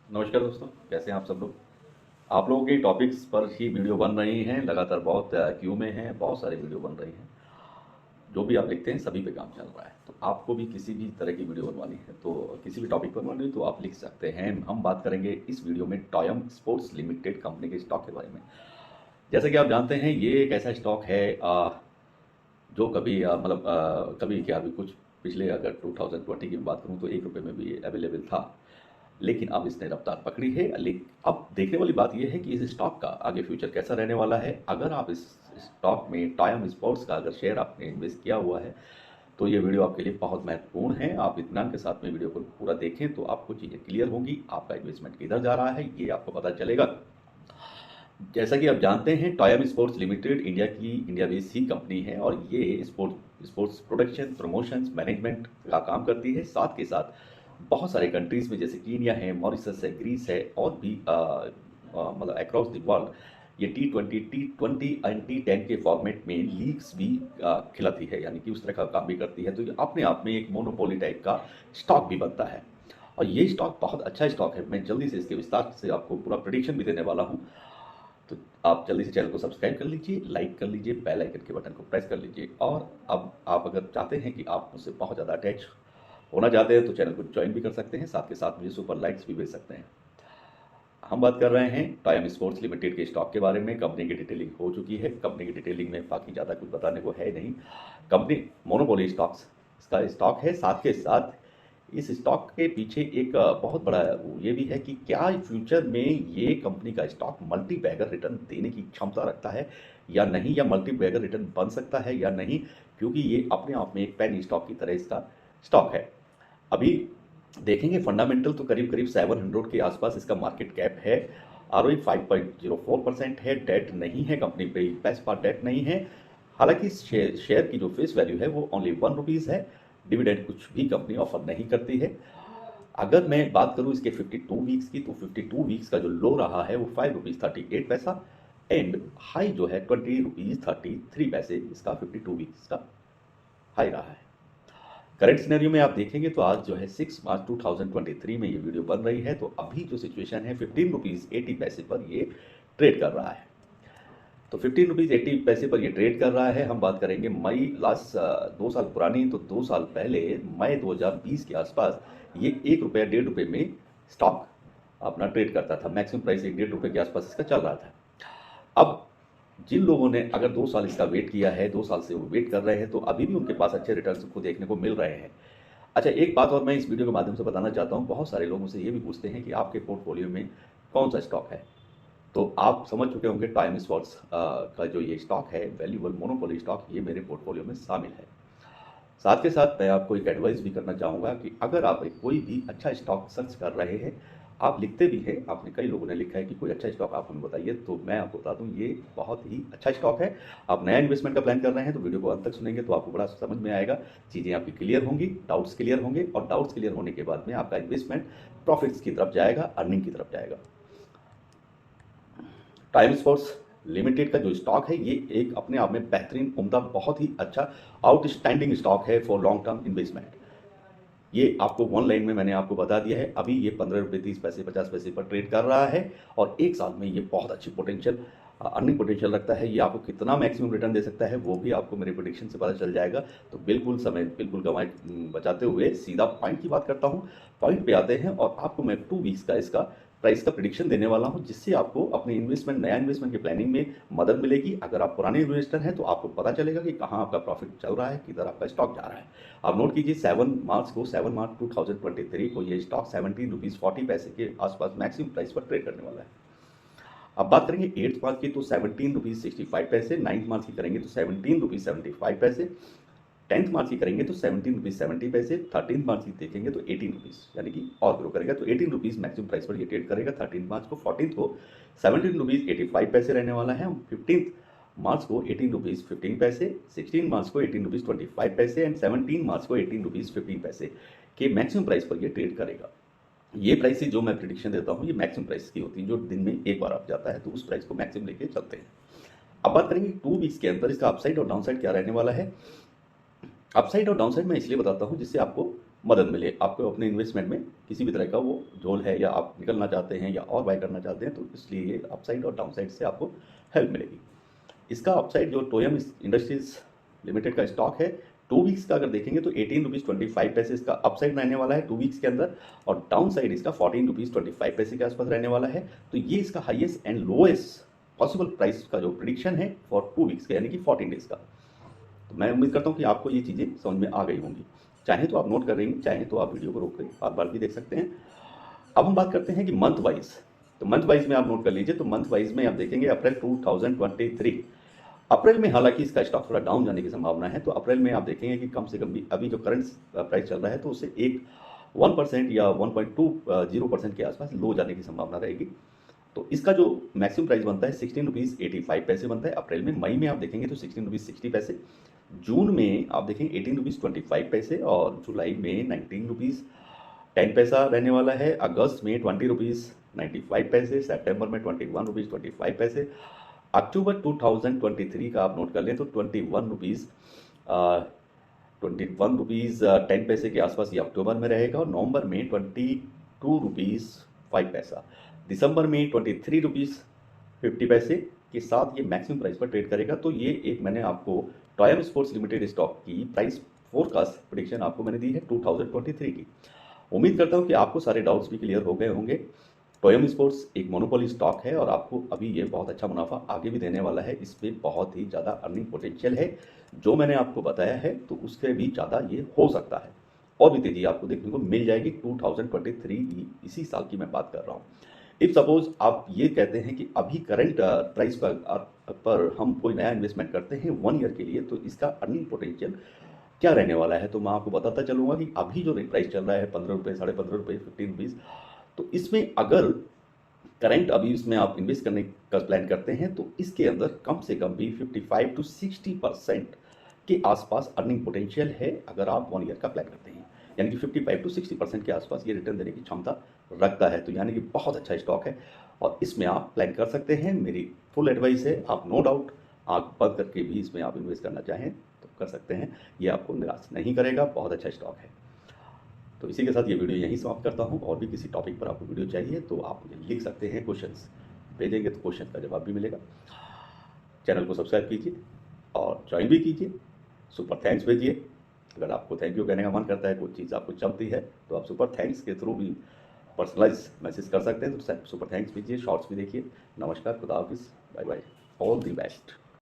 नमस्कार दोस्तों, कैसे हैं आप सब लोग। आप लोगों के टॉपिक्स पर ही वीडियो बन रही हैं, लगातार बहुत क्यू में हैं, बहुत सारी वीडियो बन रही हैं। जो भी आप लिखते हैं सभी पे काम चल रहा है। तो आपको भी किसी भी तरह की वीडियो बनवानी है, तो किसी भी टॉपिक पर बनवानी है तो आप लिख सकते हैं। हम बात करेंगे इस वीडियो में टॉयम स्पोर्ट्स लिमिटेड कंपनी के स्टॉक के बारे में। जैसा कि आप जानते हैं, ये एक ऐसा स्टॉक है जो कभी कभी क्या, अभी कुछ पिछले अगर 2020 की बात करूं तो ₹1 में भी अवेलेबल था। लेकिन अब इसने रफ्तार पकड़ी है। लेकिन अब देखने वाली बात यह है कि इस स्टॉक का आगे फ्यूचर कैसा रहने वाला है। अगर आप इस स्टॉक में टाइम स्पोर्ट्स का अगर शेयर आपने इन्वेस्ट किया हुआ है तो ये वीडियो आपके लिए बहुत महत्वपूर्ण है। आप इत्मीनान के साथ में वीडियो को पूरा देखें तो आपको चीज़ें क्लियर होंगी, आपका इन्वेस्टमेंट किधर जा रहा है ये आपको पता चलेगा। जैसा कि आप जानते हैं, टॉयम स्पोर्ट्स लिमिटेड इंडिया बेस्ड ही कंपनी है और ये स्पोर्ट्स प्रोडक्शन, प्रमोशंस, मैनेजमेंट का काम करती है। साथ के साथ बहुत सारे कंट्रीज़ में जैसे कीनिया है, मॉरिशस है, ग्रीस है और भी अक्रॉस द वर्ल्ड ये T20 एंड T10 के फॉर्मेट में लीग्स भी खिलाती है, यानी कि उस तरह का काम भी करती है। तो ये अपने आप में एक मोनोपोली टाइप का स्टॉक भी बनता है और ये स्टॉक बहुत अच्छा स्टॉक है। मैं जल्दी से इसके विस्तार से आपको पूरा प्रेडिक्शन भी देने वाला हूँ। तो आप जल्दी से चैनल को सब्सक्राइब कर लीजिए, लाइक कर लीजिए, बेल आइकन के बटन को प्रेस कर लीजिए। और अब आप अगर चाहते हैं कि आप मुझसे बहुत ज़्यादा अटैच होना चाहते हैं तो चैनल को ज्वाइन भी कर सकते हैं, साथ के साथ मुझे सुपर लाइक्स भी भेज सकते हैं। हम बात कर रहे हैं टाइम स्पोर्ट्स लिमिटेड के स्टॉक के बारे में। कंपनी की डिटेलिंग हो चुकी है। कंपनी की डिटेलिंग में बाकी ज़्यादा कुछ बताने को है नहीं। कंपनी मोनोपोली स्टॉक्स इसका स्टॉक है। साथ के साथ इस स्टॉक के पीछे एक बहुत बड़ा ये भी है कि क्या फ्यूचर में ये कंपनी का स्टॉक मल्टी बैगर रिटर्न देने की क्षमता रखता है या नहीं, या मल्टी बैगर रिटर्न बन सकता है या नहीं, क्योंकि ये अपने आप में एक पेनी स्टॉक की तरह इसका स्टॉक है। अभी देखेंगे फंडामेंटल तो करीब करीब 700 के आसपास इसका मार्केट कैप है। आरओई 5.04% है। डेट नहीं है कंपनी पे, पैस पर डेट नहीं है। हालांकि शेयर की जो फेस वैल्यू है वो ओनली ₹1 है। डिविडेंड कुछ भी कंपनी ऑफर नहीं करती है। अगर मैं बात करूं इसके 52 वीक्स की, तो 52 वीक्स का जो लो रहा है वो ₹5.38 एंड हाई जो है ₹20.33 इसका 52 वीक्स का हाई रहा है। करंट सिनेरियो में आप देखेंगे तो आज जो है 6 मार्च 2023 में ये वीडियो बन रही है। तो अभी जो सिचुएशन है ₹15.80 पर ये ट्रेड कर रहा है। तो ₹15.80 पर ये ट्रेड कर रहा है। हम बात करेंगे मई लास्ट 2 साल पुरानी, तो 2 साल पहले मई 2020 के आसपास ये ₹1 ₹1.5 में स्टॉक अपना ट्रेड करता था। मैक्सिमम प्राइस ₹1 के आसपास इसका चल रहा था। अब जिन लोगों ने अगर 2 साल इसका वेट किया है, 2 साल से वो वेट कर रहे हैं, तो अभी भी उनके पास अच्छे रिटर्न को देखने को मिल रहे हैं। अच्छा, एक बात और मैं इस वीडियो के माध्यम से बताना चाहता हूँ। बहुत सारे लोग मुझसे ये भी पूछते हैं कि आपके पोर्टफोलियो में कौन सा स्टॉक है। तो आप समझ चुके होंगे टाइम स्पॉट्स का जो ये स्टॉक है, वैल्यूएबल मोनोपोली स्टॉक, ये मेरे पोर्टफोलियो में शामिल है। साथ के साथ मैं आपको एक एडवाइस भी करना चाहूँगा कि अगर आप कोई भी अच्छा स्टॉक सर्च कर रहे हैं, आप लिखते भी हैं, आपने कई लोगों ने लिखा है कि कोई अच्छा स्टॉक आप हमें बताइए, तो मैं आपको बता दूं ये बहुत ही अच्छा स्टॉक है। आप नया इन्वेस्टमेंट का प्लान कर रहे हैं तो वीडियो को अंत तक सुनेंगे तो आपको बड़ा समझ में आएगा, चीज़ें आपकी क्लियर होंगी, डाउट्स क्लियर होंगे और डाउट्स क्लियर होने के बाद में आपका इन्वेस्टमेंट प्रॉफिट्स की तरफ जाएगा, अर्निंग की तरफ जाएगा। टाइम स्पोर्ट्स लिमिटेड का जो स्टॉक है ये एक अपने आप में बेहतरीन, उम्दा, बहुत ही अच्छा आउटस्टैंडिंग स्टॉक है फॉर लॉन्ग टर्म इन्वेस्टमेंट। ये आपको वन लाइन में मैंने आपको बता दिया है। अभी ये ₹15, ₹30, ₹50 पर ट्रेड कर रहा है और 1 साल में ये बहुत अच्छी पोटेंशियल अर्निंग पोटेंशियल रखता है। ये आपको कितना मैक्सिमम रिटर्न दे सकता है वो भी आपको मेरे प्रेडिक्शन से पता चल जाएगा। तो बिल्कुल समय बिल्कुल गंवाए बचाते हुए सीधा पॉइंट की बात करता हूँ। पॉइंट पे आते हैं और आपको मैं 2 वीक्स का इसका प्राइस का प्रेडिक्शन देने वाला हूं, जिससे आपको अपने इन्वेस्टमेंट, नया इन्वेस्टमेंट की प्लानिंग में मदद मिलेगी। अगर आप पुराने इन्वेस्टर हैं तो आपको पता चलेगा कि कहां आपका प्रॉफिट चल रहा है, किधर आपका स्टॉक जा रहा है। आप नोट कीजिए 7 मार्च 2023 को ये स्टॉक ₹17.40 के आसपास मैक्सिमम प्राइस पर ट्रेड करने वाला है। अब बात करेंगे 8 मार्च की तो ₹17.65, 9 मार्च की करेंगे तो ₹17.75, 10th मार्च की करेंगे तो ₹17.70, 13 मार्च की देखेंगे तो ₹18, यानी कि और ग्रो करेगा। तो ₹18 मैक्सिमम प्राइस पर ये ट्रेड करेगा 13 मार्च को। 14th को ₹17.85 रहने वाला है। 15th मार्च को ₹18.15, 16 मार्च को ₹18.25 एंड 17 मार्च को ₹18.15 के मैक्सिमम प्राइस पर ये ट्रेड करेगा। ये प्राइस जो मैं प्रिडिक्शन देता हूँ ये मैक्सिमम प्राइस की होती है, जो दिन में एक बार आप जाता है तो उस प्राइस को मैक्सिमम लेके चलते हैं। अब बात करेंगे 2 वीक्स के अंदर इसका अपसाइड और डाउनसाइड क्या रहने वाला है। अपसाइड और डाउनसाइड मैं इसलिए बताता हूँ जिससे आपको मदद मिले, आपको अपने इन्वेस्टमेंट में किसी भी तरह का वो झोल है या आप निकलना चाहते हैं या और बाय करना चाहते हैं, तो इसलिए ये अपसाइड और डाउनसाइड से आपको हेल्प मिलेगी। इसका अपसाइड जो टोयम इंडस्ट्रीज लिमिटेड का स्टॉक है, 2 वीक्स का अगर देखेंगे तो 18 रुपीज़ 25 पैसे इसका अपसाइड रहने वाला है 2 वीक्स के अंदर, और डाउन साइड इसका 14 रुपीज़ 25 पैसे के आसपास रहने वाला है। तो ये इसका highest and lowest possible price का जो प्रिडिक्शन है फॉर 2 वीक्स का, यानी कि 14 डेज का। तो मैं उम्मीद करता हूँ कि आपको ये चीज़ें समझ में आ गई होंगी। चाहे तो आप नोट कर रही हैं, चाहे तो आप वीडियो को रोक कर बार बार भी देख सकते हैं। अब हम बात करते हैं कि मंथ वाइज, तो मंथ वाइज में आप नोट कर लीजिए। तो मंथ वाइज में आप देखेंगे अप्रैल 2023, अप्रैल में हालांकि इसका स्टॉक थोड़ा डाउन जाने की संभावना है। तो अप्रैल में आप देखेंगे कि कम से कम भी अभी जो करंट प्राइस चल रहा है तो उससे एक 1% या 1.20% के आसपास लो जाने की संभावना रहेगी। तो इसका जो मैक्सिमम प्राइस बनता है 16 रुपीज़ 85 पैसे बनता है अप्रैल में। मई में आप देखेंगे तो 16 रुपीज़ 60 पैसे, जून में आप देखेंगे 18 रुपीज़ 25 पैसे, और जुलाई में 19 रुपीज़ 10 पैसा रहने वाला है। अगस्त में 20 रुपीज़ 95 पैसे, सितंबर में 21 रुपीज़ 25 पैसे, अक्टूबर 2023 का आप नोट कर लें तो 21 रुपीज़ 10 पैसे के आसपास ये अक्टूबर में रहेगा, और नवंबर में 22 रुपीज़ 5 पैसा, दिसंबर में 23 रुपीज़ 50 पैसे के साथ ये मैक्सिमम प्राइस पर ट्रेड करेगा। तो ये एक मैंने आपको टोयम स्पोर्ट्स लिमिटेड स्टॉक की प्राइस फोरकास्ट प्रेडिक्शन आपको मैंने दी है 2023 की। उम्मीद करता हूँ कि आपको सारे डाउट्स भी क्लियर हो गए होंगे। टोयम स्पोर्ट्स एक मोनोपोली स्टॉक है और आपको अभी ये बहुत अच्छा मुनाफा आगे भी देने वाला है। इस पर बहुत ही ज़्यादा अर्निंग पोटेंशियल है, जो मैंने आपको बताया है तो उससे भी ज़्यादा ये हो सकता है, और भी तेज़ी आपको देखने को मिल जाएगी 2023 इसी साल की मैं बात कर रहा हूँ। इफ़ सपोज आप ये कहते हैं कि अभी करंट प्राइस पर हम कोई नया इन्वेस्टमेंट करते हैं 1 ईयर के लिए, तो इसका अर्निंग पोटेंशियल क्या रहने वाला है, तो मैं आपको बताता चलूँगा कि अभी जो प्राइस चल रहा है 15 रुपये, 15.5 रुपये, 15 रुपीज़, तो इसमें अगर करंट अभी इसमें आप इन्वेस्ट करने का प्लान करते हैं तो इसके अंदर कम से कम भी 55 to 60% के आसपास अर्निंग पोटेंशियल है अगर आप 1 ईयर का प्लान करते हैं, यानी कि 55 to 60% के आसपास ये रिटर्न देने की क्षमता रखता है। तो यानी कि बहुत अच्छा स्टॉक है और इसमें आप प्लान कर सकते हैं। मेरी फुल एडवाइस है, आप नो डाउट आँख बंद करके भी इसमें आप इन्वेस्ट करना चाहें तो कर सकते हैं, ये आपको निराश नहीं करेगा, बहुत अच्छा स्टॉक है। तो इसी के साथ ये वीडियो यहीं समाप्त करता हूँ। और भी किसी टॉपिक पर आपको वीडियो चाहिए तो आप मुझे लिख सकते हैं, क्वेश्चंस भेजेंगे तो क्वेश्चन का जवाब भी मिलेगा। चैनल को सब्सक्राइब कीजिए और ज्वाइन भी कीजिए, सुपर थैंक्स भेजिए। अगर आपको थैंक यू कहने का मन करता है, कोई चीज़ आपको चलती है तो आप सुपर थैंक्स के थ्रू भी पर्सनलाइज मैसेज कर सकते हैं। तो सुपर थैंक्स भेजिए, शॉर्ट्स भी देखिए। नमस्कार, खुदा हाफिज़, bye bye, all the best.